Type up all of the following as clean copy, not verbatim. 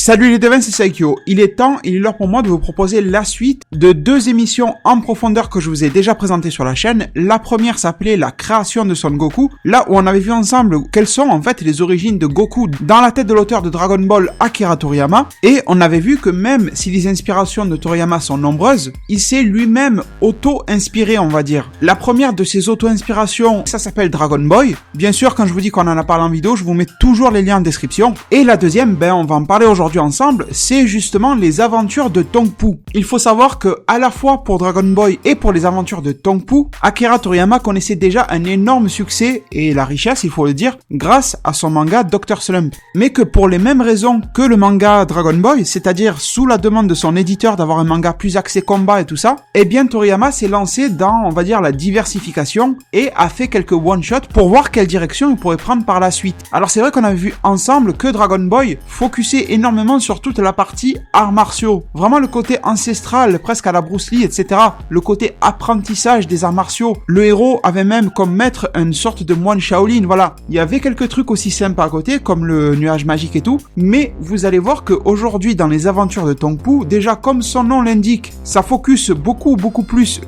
Salut les devins, c'est Saikyo. Il est l'heure pour moi de vous proposer la suite de 2 émissions en profondeur que je vous ai déjà présentées sur la chaîne. La première s'appelait la création de Son Goku, là où on avait vu ensemble quelles sont en fait les origines de Goku dans la tête de l'auteur de Dragon Ball, Akira Toriyama, et on avait vu que même si les inspirations de Toriyama sont nombreuses, il s'est lui-même auto-inspiré, on va dire. La première de ces auto-inspirations, ça s'appelle Dragon Boy. Bien sûr, quand je vous dis qu'on en a parlé en vidéo, je vous mets toujours les liens en description. Et la deuxième, on va en parler aujourd'hui ensemble, c'est justement les aventures de Tongpu. Il faut savoir que à la fois pour Dragon Boy et pour les aventures de Tongpu, Akira Toriyama connaissait déjà un énorme succès et la richesse, il faut le dire, grâce à son manga Dr. Slump. Mais que pour les mêmes raisons que le manga Dragon Boy, c'est-à-dire sous la demande de son éditeur d'avoir un manga plus axé combat et tout ça, eh bien Toriyama s'est lancé dans, on va dire, la diversification et a fait quelques one-shots pour voir quelle direction il pourrait prendre par la suite. Alors c'est vrai qu'on avait vu ensemble que Dragon Boy focusait énormément sur toute la partie arts martiaux. Vraiment le côté ancestral, presque à la Bruce Lee, etc. Le côté apprentissage des arts martiaux. Le héros avait même comme maître une sorte de moine Shaolin, voilà. Il y avait quelques trucs aussi sympas à côté, comme le nuage magique et tout, mais vous allez voir qu'aujourd'hui, dans les aventures de Tongpu, déjà comme son nom l'indique, ça focus beaucoup plus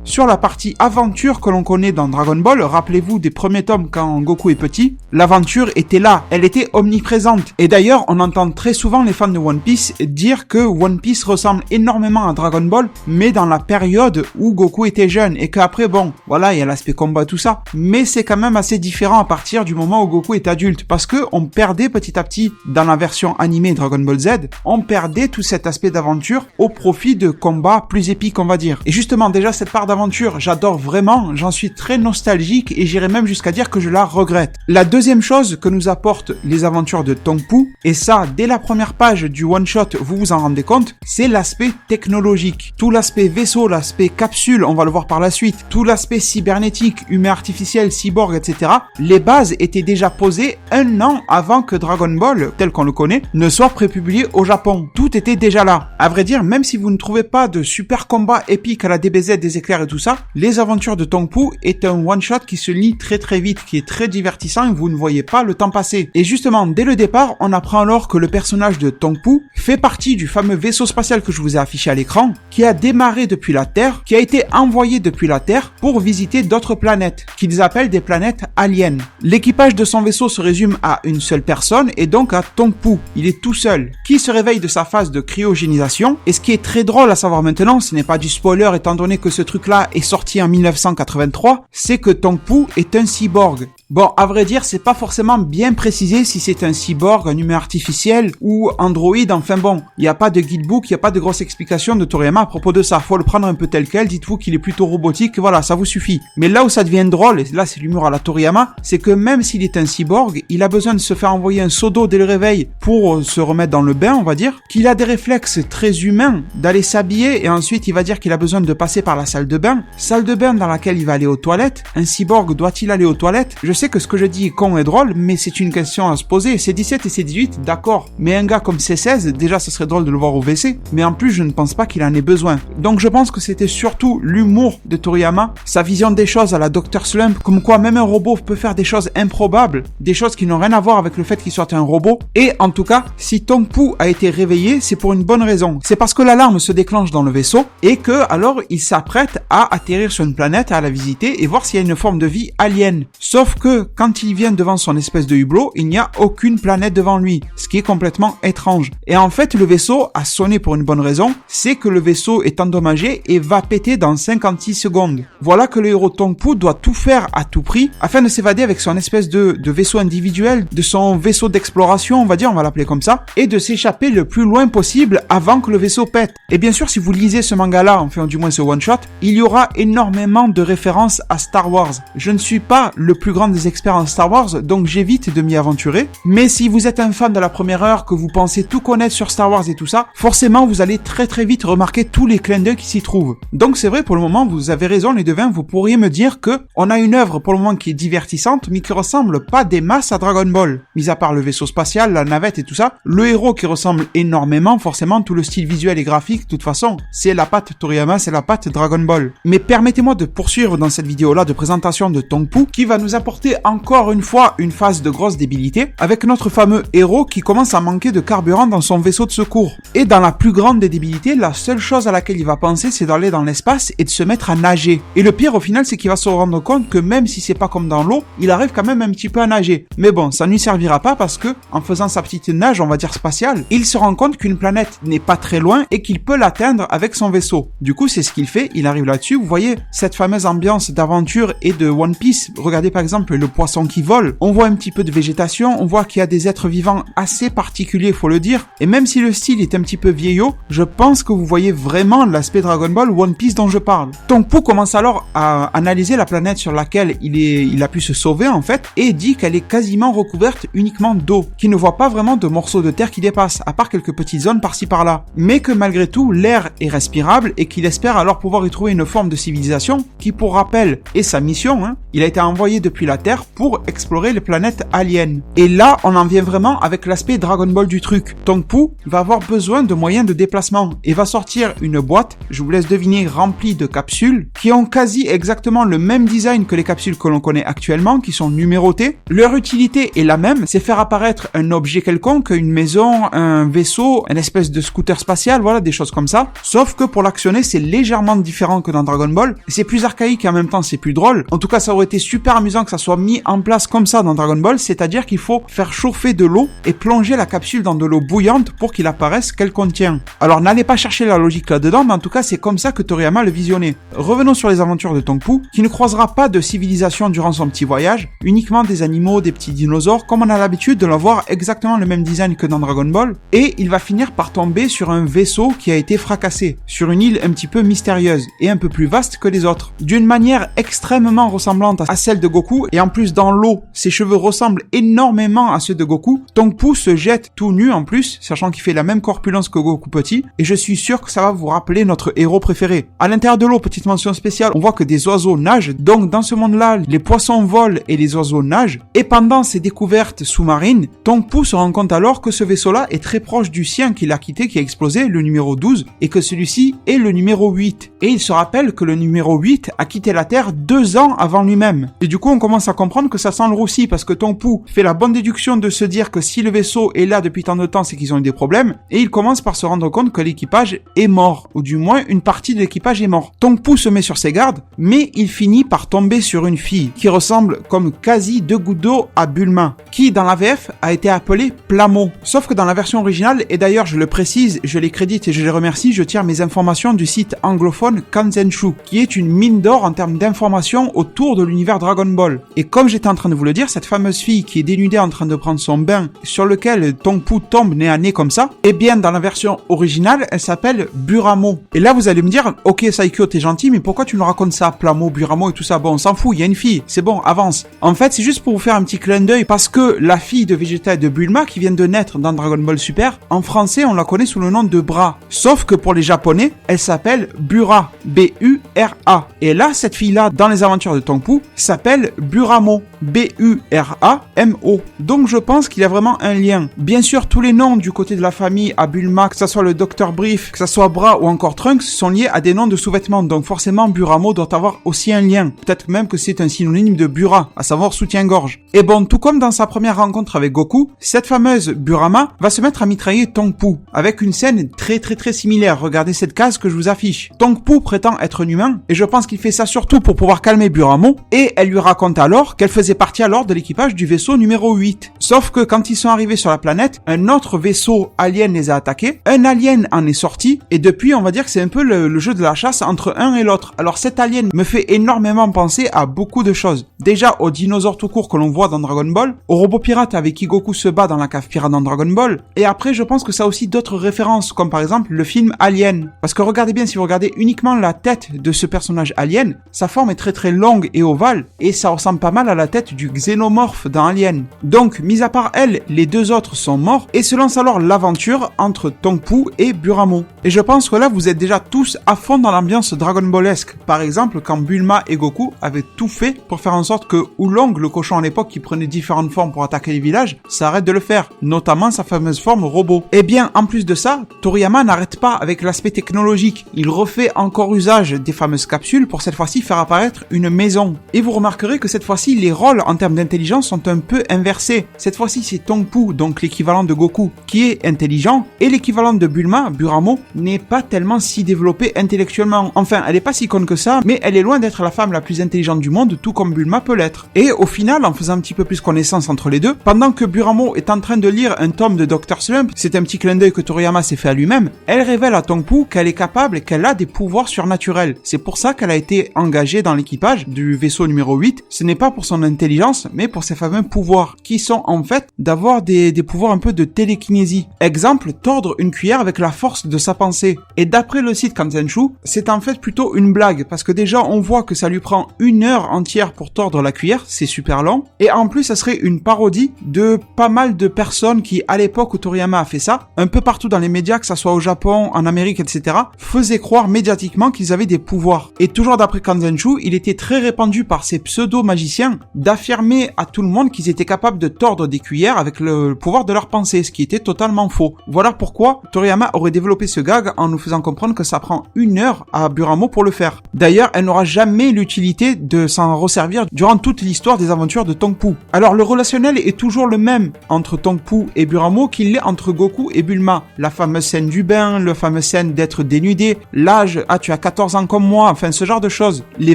sur la partie aventure que l'on connaît dans Dragon Ball. Rappelez-vous des premiers tomes quand Goku est petit, l'aventure était là, elle était omniprésente. Et d'ailleurs, on entend très souvent les fans de One Piece dire que One Piece ressemble énormément à Dragon Ball, mais dans la période où Goku était jeune, et qu'après, bon, voilà, il y a l'aspect combat, tout ça, mais c'est quand même assez différent à partir du moment où Goku est adulte, parce que on perdait petit à petit, dans la version animée Dragon Ball Z, on perdait tout cet aspect d'aventure au profit de combats plus épiques, on va dire. Et justement, déjà, cette part d'aventure, j'adore vraiment, j'en suis très nostalgique, et j'irais même jusqu'à dire que je la regrette. La deuxième chose que nous apportent les aventures de Tongpu, et ça, dès la première page du one-shot, vous vous en rendez compte, c'est l'aspect technologique. Tout l'aspect vaisseau, l'aspect capsule, on va le voir par la suite, tout l'aspect cybernétique, humain artificiel, cyborg, etc. Les bases étaient déjà posées 1 an avant que Dragon Ball, tel qu'on le connaît, ne soit prépublié au Japon. Tout était déjà là. À vrai dire, même si vous ne trouvez pas de super combat épique à la DBZ, des éclairs et tout ça, les aventures de Tongpu est un one-shot qui se lit très vite, qui est très divertissant et vous ne voyez pas le temps passer. Et justement, dès le départ, on apprend alors que le personnage de Tongpu fait partie du fameux vaisseau spatial que je vous ai affiché à l'écran, qui a démarré depuis la Terre, qui a été envoyé depuis la Terre pour visiter d'autres planètes, qu'ils appellent des planètes aliens. L'équipage de son vaisseau se résume à une seule personne, et donc à Tongpu. Il est tout seul, qui se réveille de sa phase de cryogénisation, et ce qui est très drôle à savoir maintenant, ce n'est pas du spoiler étant donné que ce truc-là est sorti en 1983, c'est que Tongpu est un cyborg. Bon, à vrai dire, c'est pas forcément bien précisé si c'est un cyborg, un humain artificiel ou androïde, enfin bon, il n'y a pas de guidebook, il n'y a pas de grosse explication de Toriyama à propos de ça, faut le prendre un peu tel quel, dites-vous qu'il est plutôt robotique, voilà, ça vous suffit. Mais là où ça devient drôle, et là c'est l'humour à la Toriyama, c'est que même s'il est un cyborg, il a besoin de se faire envoyer un seau d'eau dès le réveil pour se remettre dans le bain, on va dire, qu'il a des réflexes très humains d'aller s'habiller et ensuite il va dire qu'il a besoin de passer par la salle de bain dans laquelle il va aller aux toilettes. Un cyborg doit-il aller aux toilettes? Je sais que ce que je dis est con et drôle, mais c'est une question à se poser. C'est 17 et c'est 18, d'accord. Mais un gars comme C16, déjà ça serait drôle de le voir au WC, mais en plus je ne pense pas qu'il en ait besoin. Donc je pense que c'était surtout l'humour de Toriyama, sa vision des choses à la Dr. Slump, comme quoi même un robot peut faire des choses improbables, des choses qui n'ont rien à voir avec le fait qu'il soit un robot. Et en tout cas, si Tongpu a été réveillé, c'est pour une bonne raison. C'est parce que l'alarme se déclenche dans le vaisseau et que alors il s'apprête à atterrir sur une planète, à la visiter et voir s'il y a une forme de vie alien. Sauf que quand il vient devant son espèce de hublot, il n'y a aucune planète devant lui, ce qui est complètement étrange. Et en fait, le vaisseau a sonné pour une bonne raison, c'est que le vaisseau est endommagé et va péter dans 56 secondes. Voilà que le héros Tongpu doit tout faire à tout prix afin de s'évader avec son espèce de vaisseau individuel, de son vaisseau d'exploration, on va dire, on va l'appeler comme ça, et de s'échapper le plus loin possible avant que le vaisseau pète. Et bien sûr, si vous lisez ce manga-là, enfin du moins ce one-shot, il y aura énormément de références à Star Wars. Je ne suis pas le plus grand des experts en Star Wars, donc j'évite de m'y aventurer. Mais si vous êtes un fan de la première heure, que vous pensez tout connaître sur Star Wars et tout ça, forcément vous allez très vite remarquer tous les clins d'œil qui s'y trouvent. Donc c'est vrai, pour le moment, vous avez raison les devins, vous pourriez me dire que on a une œuvre pour le moment qui est divertissante, mais qui ressemble pas des masses à Dragon Ball. Mis à part le vaisseau spatial, la navette et tout ça, le héros qui ressemble énormément, forcément tout le style visuel et graphique, de toute façon, c'est la patte Toriyama, c'est la patte Dragon Ball. Mais permettez-moi de poursuivre dans cette vidéo-là de présentation de Tongpu, qui va nous apporter apporter encore une fois une phase de grosse débilité avec notre fameux héros qui commence à manquer de carburant dans son vaisseau de secours. Et dans la plus grande des débilités, la seule chose à laquelle il va penser, c'est d'aller dans l'espace et de se mettre à nager. Et le pire au final, c'est qu'il va se rendre compte que même si c'est pas comme dans l'eau, il arrive quand même un petit peu à nager. Mais bon, ça ne lui servira pas parce que, en faisant sa petite nage, on va dire spatiale, il se rend compte qu'une planète n'est pas très loin et qu'il peut l'atteindre avec son vaisseau. Du coup, c'est ce qu'il fait, il arrive là-dessus. Vous voyez cette fameuse ambiance d'aventure et de One Piece. Regardez par exemple le poisson qui vole. On voit un petit peu de végétation, on voit qu'il y a des êtres vivants assez particuliers, faut le dire. Et même si le style est un petit peu vieillot, je pense que vous voyez vraiment l'aspect Dragon Ball One Piece dont je parle. Tongpo commence alors à analyser la planète sur laquelle il a pu se sauver en fait, et dit qu'elle est quasiment recouverte uniquement d'eau, qu'il ne voit pas vraiment de morceaux de terre qui dépassent, à part quelques petites zones par-ci par-là. Mais que malgré tout, l'air est respirable et qu'il espère alors pouvoir y trouver une forme de civilisation qui, pour rappel, est sa mission, il a été envoyé depuis la Terre pour explorer les planètes aliens. Et là, on en vient vraiment avec l'aspect Dragon Ball du truc. Tongpo va avoir besoin de moyens de déplacement et va sortir une boîte, je vous laisse deviner, remplie de capsules qui ont quasi exactement le même design que les capsules que l'on connaît actuellement, qui sont numérotées. Leur utilité est la même, c'est faire apparaître un objet quelconque, une maison, un vaisseau, une espèce de scooter spatial, voilà, des choses comme ça. Sauf que pour l'actionner, c'est légèrement différent que dans Dragon Ball. C'est plus archaïque et en même temps c'est plus drôle. En tout cas, ça aurait été super amusant que ça soit mis en place comme ça dans Dragon Ball, c'est-à-dire qu'il faut faire chauffer de l'eau et plonger la capsule dans de l'eau bouillante pour qu'il apparaisse qu'elle contient. Alors n'allez pas chercher la logique là-dedans, mais en tout cas c'est comme ça que Toriyama le visionnait. Revenons sur les aventures de Tongpo, qui ne croisera pas de civilisation durant son petit voyage, uniquement des animaux, des petits dinosaures, comme on a l'habitude de l'avoir exactement le même design que dans Dragon Ball, et il va finir par tomber sur un vaisseau qui a été fracassé, sur une île un petit peu mystérieuse, et un peu plus vaste que les autres, d'une manière extrêmement ressemblante à celle de Goku, et en plus dans l'eau, ses cheveux ressemblent énormément à ceux de Goku. Tongpo se jette tout nu en plus, sachant qu'il fait la même corpulence que Goku petit, et je suis sûr que ça va vous rappeler notre héros préféré. À l'intérieur de l'eau, petite mention spéciale, on voit que des oiseaux nagent, donc dans ce monde-là, les poissons volent et les oiseaux nagent, et pendant ces découvertes sous-marines, Tongpo se rend compte alors que ce vaisseau-là est très proche du sien qu'il a quitté, qui a explosé, le numéro 12, et que celui-ci est le numéro 8. Et il se rappelle que le numéro 8 a quitté la Terre 2 ans avant lui-même. Et du coup, on commence à comprendre que ça sent le roussi, parce que Tongpo fait la bonne déduction de se dire que si le vaisseau est là depuis tant de temps, c'est qu'ils ont eu des problèmes, et il commence par se rendre compte que l'équipage est mort, ou du moins une partie de l'équipage est mort. Tongpo se met sur ses gardes, mais il finit par tomber sur une fille qui ressemble comme quasi 2 gouttes d'eau à Bulma, qui dans la VF a été appelée Plamo. Sauf que dans la version originale, et d'ailleurs je le précise, je les crédite et je les remercie, je tire mes informations du site anglophone Kanzenshu, qui est une mine d'or en termes d'informations autour de l'univers Dragon Ball. Et comme j'étais en train de vous le dire, cette fameuse fille qui est dénudée en train de prendre son bain, sur lequel Tongpo tombe nez à nez comme ça, eh bien dans la version originale, elle s'appelle Buramo. Et là vous allez me dire, ok Saikyo t'es gentil, mais pourquoi tu nous racontes ça, Plamo, Buramo et tout ça? Bon, on s'en fout, il y a une fille, c'est bon, avance. En fait, c'est juste pour vous faire un petit clin d'œil, parce que la fille de Vegeta et de Bulma, qui vient de naître dans Dragon Ball Super, en français on la connaît sous le nom de Bra. Sauf que pour les japonais, elle s'appelle Bura, B-U-R-A. Et là, cette fille-là, dans les aventures de Tongpo, s'appelle Buramo, B-U-R-A-M-O. Donc je pense qu'il y a vraiment un lien. Bien sûr, tous les noms du côté de la famille à Bulma, que ce soit le Dr Brief, que ce soit Bra ou encore Trunks, sont liés à des noms de sous-vêtements. Donc forcément, Buramo doit avoir aussi un lien. Peut-être même que c'est un synonyme de Bura, à savoir soutien-gorge. Et bon, tout comme dans sa première rencontre avec Goku, cette fameuse Burama va se mettre à mitrailler Tongpo, avec une scène très similaire. Regardez cette case que je vous affiche. Tongpo prétend être un humain, et je pense qu'il fait ça surtout pour pouvoir calmer Buramo, et elle lui raconte alors qu'elle faisait partie alors de l'équipage du vaisseau numéro 8. Sauf que quand ils sont arrivés sur la planète, un autre vaisseau alien les a attaqués, un alien en est sorti, et depuis on va dire que c'est un peu le jeu de la chasse entre un et l'autre. Alors cet alien me fait énormément penser à beaucoup de choses. Déjà aux dinosaures tout court que l'on voit dans Dragon Ball, aux robots pirates avec qui Goku se bat dans la cave pirate dans Dragon Ball, et après je pense que ça a aussi d'autres références, comme par exemple le film Alien. Parce que regardez bien, si vous regardez uniquement la tête de ce personnage alien, sa forme est très longue et ovale, et ça ressemble pas mal à la tête du xénomorphe dans Alien. Donc, mis à part elle, les deux autres sont morts, et se lance alors l'aventure entre Tongpo et Buramo. Et je pense que là, vous êtes déjà tous à fond dans l'ambiance Dragon Ballesque. Par exemple, quand Bulma et Goku avaient tout fait pour faire en sorte que Oolong, le cochon à l'époque qui prenait différentes formes pour attaquer les villages, s'arrête de le faire, notamment sa fameuse forme robot. Et bien, en plus de ça, Toriyama n'arrête pas avec l'aspect technologique. Il refait encore usage des fameuses capsules pour cette fois-ci faire apparaître une maison. Et vous remarquerez que cette fois-ci, les rôles en termes d'intelligence sont un peu inversés. Cette fois-ci, c'est Tongpu, donc l'équivalent de Goku, qui est intelligent, et l'équivalent de Bulma, Buramo, n'est pas tellement si développée intellectuellement. Enfin, elle est pas si conne que ça, mais elle est loin d'être la femme la plus intelligente du monde, tout comme Bulma peut l'être. Et au final, en faisant un petit peu plus connaissance entre les deux, pendant que Buramo est en train de lire un tome de Dr. Slump, c'est un petit clin d'œil que Toriyama s'est fait à lui-même, elle révèle à Tongpu qu'elle est capable et qu'elle a des pouvoirs surnaturels. C'est pour ça qu'elle a été engagée dans l'équipage du vaisseau numéro 8. Ce n'est pas pour son intelligence, mais pour ses fameux pouvoirs, qui sont en fait d'avoir des pouvoirs un peu de télékinésie. Exemple, tordre une cuillère avec la force de sa pensée. Et d'après le site Kanzenshu, c'est en fait plutôt une blague, parce que déjà on voit que ça lui prend 1 heure entière pour tordre la cuillère, c'est super long, et en plus ça serait une parodie de pas mal de personnes qui, à l'époque où Toriyama a fait ça, un peu partout dans les médias, que ça soit au Japon, en Amérique, etc., faisaient croire médiatiquement qu'ils avaient des pouvoirs. Et toujours d'après Kanzenshu, il était très répandu par ces pseudo-magiciens d'affirmer à tout le monde qu'ils étaient capables de tordre des cuillères avec le pouvoir de leur pensée, ce qui était totalement faux. Voilà pourquoi Toriyama aurait développé ce gag en nous faisant comprendre que ça prend 1 heure à Buramo pour le faire. D'ailleurs, elle n'aura jamais l'utilité de s'en resservir durant toute l'histoire des aventures de Tongpu. Alors le relationnel est toujours le même entre Tongpu et Buramo qu'il l'est entre Goku et Bulma. La fameuse scène du bain, la fameuse scène d'être dénudé, l'âge, ah tu as 14 ans comme moi, enfin ce genre de choses. Les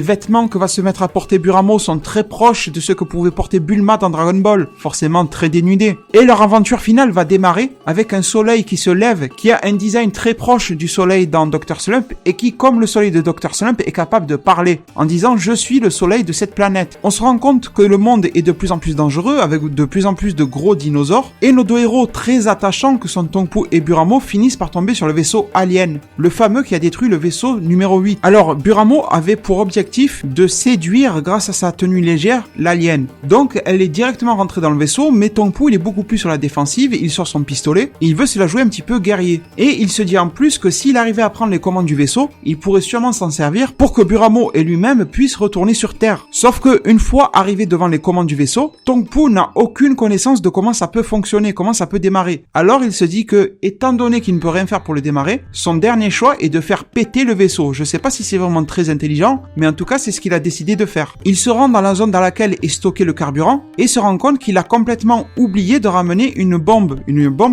vêtements que va se mettre à porter Buramo sont très proches de ceux que pouvait porter Bulma dans Dragon Ball, forcément très dénudé. Et leur aventure finale va démarrer avec un soleil qui se lève, qui a un design très proche du soleil dans Dr. Slump et qui, comme le soleil de Dr. Slump, est capable de parler en disant « Je suis le soleil de cette planète ». On se rend compte que le monde est de plus en plus dangereux avec de plus en plus de gros dinosaures et nos deux héros très attachants que sont Tongpu et Buramo finissent par tomber sur le vaisseau Alien, le fameux qui a détruit le vaisseau numéro 8. Alors Buramo avait pour objectif de séduire grâce à sa tenue légère l'alien. Donc elle est directement rentrée dans le vaisseau, mais Tongpu il est beaucoup plus sur la défensive, il sort son pistolet et il veut se la jouer un petit peu guerrier. Et il se dit en plus que s'il arrivait à prendre les commandes du vaisseau, il pourrait sûrement s'en servir pour que Buramo et lui-même puissent retourner sur Terre. Sauf que une fois arrivé devant les commandes du vaisseau, Tongpu n'a aucune connaissance de comment ça peut fonctionner, comment ça peut démarrer. Alors il se dit que, étant donné qu'il ne peut rien faire pour le démarrer, son dernier choix est de faire péter le vaisseau. Je sais pas si c'est vraiment très intelligent, mais en tout cas c'est ce qu'il a décidé de faire. Il se rend dans la zone dans laquelle est stocké le carburant et se rend compte qu'il a complètement oublié de ramener une bombe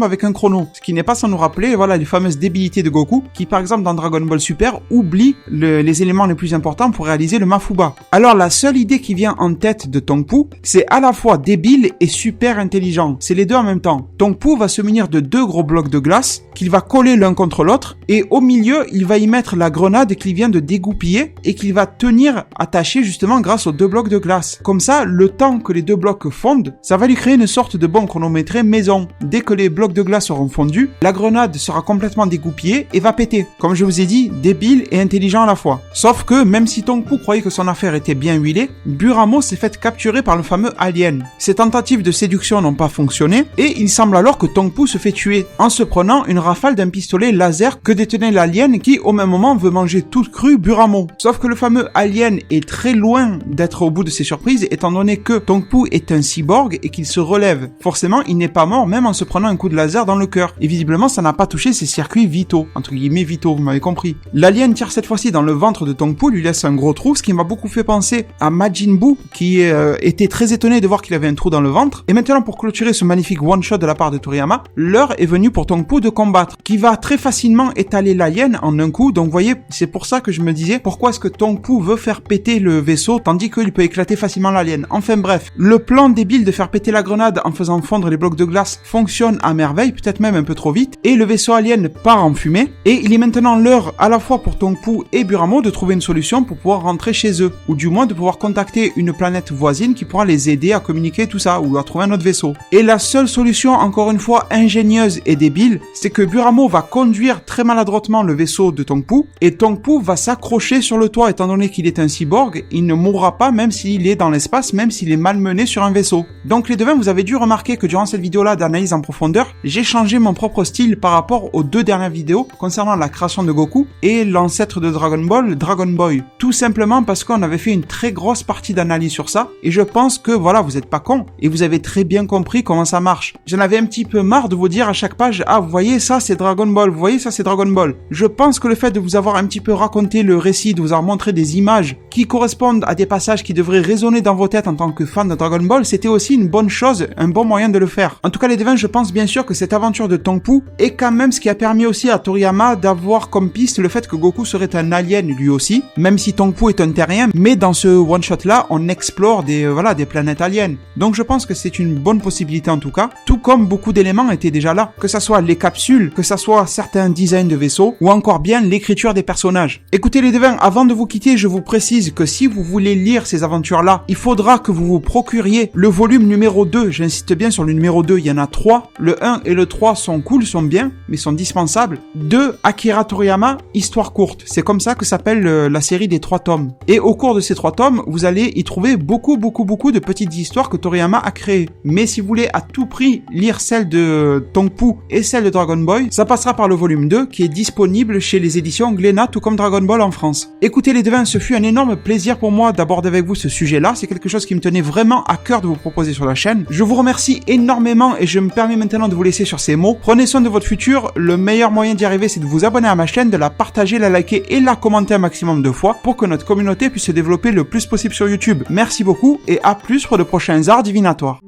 avec un chrono. Ce qui n'est pas sans nous rappeler, voilà, les fameuses débilités de Goku, qui par exemple dans Dragon Ball Super oublie les éléments les plus importants pour réaliser le Mafuba. Alors la seule idée qui vient en tête de Tongpu, c'est à la fois débile et super intelligent. C'est les deux en même temps. Tongpu va se munir de 2 gros blocs de glace qu'il va coller l'un contre l'autre et au milieu, il va y mettre la grenade qu'il vient de dégoupiller et qu'il va tenir attaché justement grâce aux 2 blocs de glace. Comme ça, le temps que les 2 blocs fondent, ça va lui créer une sorte de bombe chronométrée maison. Dès que les blocs de glace seront fondus, la grenade sera complètement dégoupillée et va péter. Comme je vous ai dit, débile et intelligent à la fois. Sauf que même si Tongpu croyait que son affaire était bien huilée, Buramo s'est fait capturer par le fameux alien. Ses tentatives de séduction n'ont pas fonctionné et il semble alors que Tongpu se fait tuer en se prenant une rafale d'un pistolet laser que détenait l'alien qui au même moment veut manger toute crue Buramo. Sauf que le fameux alien est très loin d'être au bout de ses surprises étant donné que Tongpu est un cyborg et qu'il se relève. Forcément, il n'est pas mort même en se prenant un coup de laser dans le cœur. Et visiblement, ça n'a pas touché ses circuits vitaux, entre guillemets vitaux, vous m'avez compris. L'alien tire cette fois-ci dans le ventre de Tongpu, lui laisse un gros trou, ce qui m'a beaucoup fait penser à Majin Buu, qui était très étonné de voir qu'il avait un trou dans le ventre. Et maintenant, pour clôturer ce magnifique one-shot de la part de Toriyama, l'heure est venue pour Tongpu de combattre, qui va très facilement étaler l'alien en un coup. Donc, vous voyez, c'est pour ça que je me disais, pourquoi est-ce que Tongpu veut faire péter le vaisseau, tandis qu'il peut éclater facilement l'alien. Enfin bref, le plan débile de faire péter la grenade en faisant fondre les blocs de glace fonctionne à merveille, peut-être même un peu trop vite, et le vaisseau alien part en fumée, et il est maintenant l'heure à la fois pour Tongpu et Buramo de trouver une solution pour pouvoir rentrer chez eux, ou du moins de pouvoir contacter une planète voisine qui pourra les aider à communiquer tout ça, ou à trouver un autre vaisseau. Et la seule solution, encore une fois ingénieuse et débile, c'est que Buramo va conduire très maladroitement le vaisseau de Tongpu, et Tongpu va s'accrocher sur le toit, étant donné qu'il est un cyborg, il ne mourra pas même s'il est dans l'espace, même s'il est malmené sur un vaisseau. Donc les devins, vous avez dû remarquer que durant cette vidéo-là d'analyse en profondeur, j'ai changé mon propre style par rapport aux 2 dernières vidéos concernant la création de Goku et l'ancêtre de Dragon Ball, Dragon Boy. Tout simplement parce qu'on avait fait une très grosse partie d'analyse sur ça, et je pense que voilà, vous êtes pas cons, et vous avez très bien compris comment ça marche. J'en avais un petit peu marre de vous dire à chaque page, ah vous voyez ça c'est Dragon Ball, vous voyez ça c'est Dragon Ball. Je pense que le fait de vous avoir un petit peu raconté le récit, de vous a montré des images qui correspondent à des passages qui devraient résonner dans vos têtes en tant que fan de Dragon Ball, c'était aussi une bonne chose, un bon moyen de le faire. En tout cas les devins, je pense bien sûr que cette aventure de Tongpu est quand même ce qui a permis aussi à Toriyama d'avoir comme piste le fait que Goku serait un alien lui aussi, même si Tongpu est un terrien, mais dans ce one-shot là, on explore des planètes aliens. Donc je pense que c'est une bonne possibilité en tout cas, tout comme beaucoup d'éléments étaient déjà là, que ça soit les capsules, que ça soit certains designs de vaisseaux, ou encore bien l'écriture des personnages. Écoutez les devins, avant de vous quitter, je vous précise que si vous voulez lire ces aventures-là, il faudra que vous vous procuriez le volume numéro 2, j'insiste bien sur le numéro 2, il y en a 3, le 1 et le 3 sont cool, sont bien, mais sont dispensables, de Akira Toriyama, Histoire courte, c'est comme ça que s'appelle la série des 3 tomes. Et au cours de ces 3 tomes, vous allez y trouver beaucoup de petites histoires que Toriyama a créées. Mais si vous voulez à tout prix lire celle de Tongpu et celle de Dragon Boy, ça passera par le volume 2 qui est disponible chez les éditions Glénat, tout comme Dragon Ball en France. Écoutez les devins, ce fut un énorme plaisir pour moi d'aborder avec vous ce sujet-là, c'est quelque chose qui me tenait vraiment à cœur de vous proposer sur la chaîne. Je vous remercie énormément et je me permets maintenant de vous laisser sur ces mots. Prenez soin de votre futur, le meilleur moyen d'y arriver c'est de vous abonner à ma chaîne, de la partager, la liker et la commenter un maximum de fois pour que notre communauté puisse se développer le plus possible sur YouTube. Merci beaucoup et à plus pour de prochains arts divinatoires.